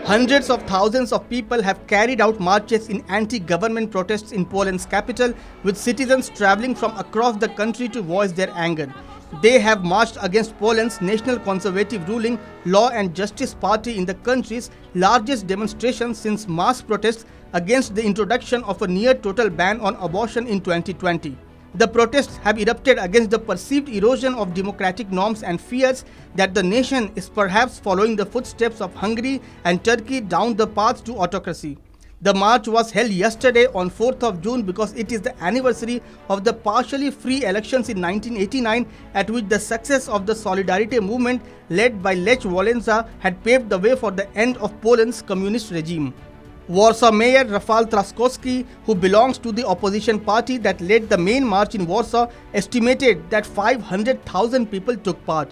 Hundreds of thousands of people have carried out marches in anti-government protests in Poland's capital, with citizens traveling from across the country to voice their anger. They have marched against Poland's national conservative ruling Law and Justice Party in the country's largest demonstration since mass protests against the introduction of a near-total ban on abortion in 2020. The protests have erupted against the perceived erosion of democratic norms and fears that the nation is perhaps following the footsteps of Hungary and Turkey down the path to autocracy. The march was held yesterday on 4th of June because it is the anniversary of the partially free elections in 1989, at which the success of the Solidarity movement led by Lech Wałęsa had paved the way for the end of Poland's communist regime. Warsaw Mayor Rafal Trzaskowski, who belongs to the opposition party that led the main march in Warsaw, estimated that 500,000 people took part.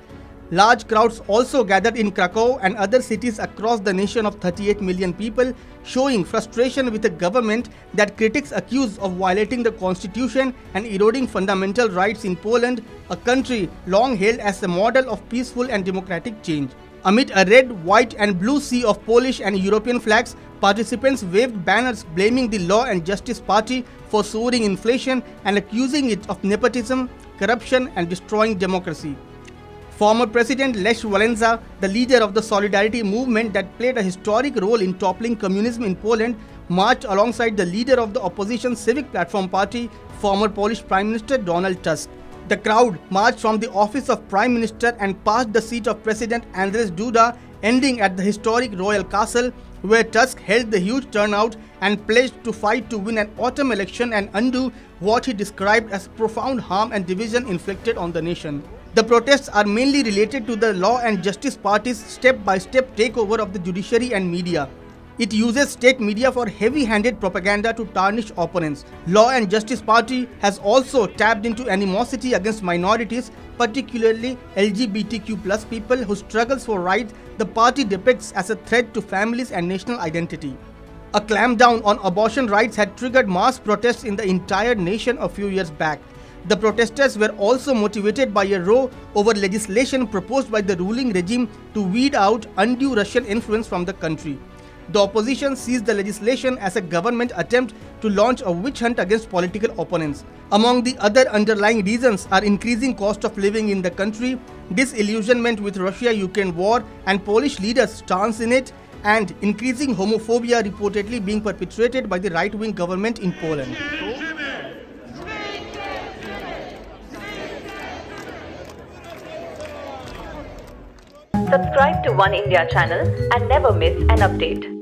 Large crowds also gathered in Krakow and other cities across the nation of 38 million people, showing frustration with a government that critics accuse of violating the constitution and eroding fundamental rights in Poland, a country long hailed as a model of peaceful and democratic change. Amid a red, white and blue sea of Polish and European flags, participants waved banners blaming the Law and Justice Party for soaring inflation and accusing it of nepotism, corruption and destroying democracy. Former President Lech Wałęsa, the leader of the Solidarity movement that played a historic role in toppling communism in Poland, marched alongside the leader of the opposition Civic Platform Party, former Polish Prime Minister Donald Tusk. The crowd marched from the office of Prime Minister and past the seat of President Andrzej Duda, ending at the historic Royal Castle, where Tusk held the huge turnout and pledged to fight to win an autumn election and undo what he described as profound harm and division inflicted on the nation. The protests are mainly related to the Law and Justice Party's step-by-step takeover of the judiciary and media. It uses state media for heavy-handed propaganda to tarnish opponents. Law and Justice Party has also tapped into animosity against minorities, particularly LGBTQ+ people whose struggles for rights the party depicts as a threat to families and national identity. A clampdown on abortion rights had triggered mass protests in the entire nation a few years back. The protesters were also motivated by a row over legislation proposed by the ruling regime to weed out undue Russian influence from the country. The opposition sees the legislation as a government attempt to launch a witch hunt against political opponents. Among the other underlying reasons are increasing cost of living in the country, disillusionment with Russia-Ukraine war and Polish leaders' stance in it, and increasing homophobia reportedly being perpetrated by the right-wing government in Poland. Subscribe to Oneindia channel and never miss an update.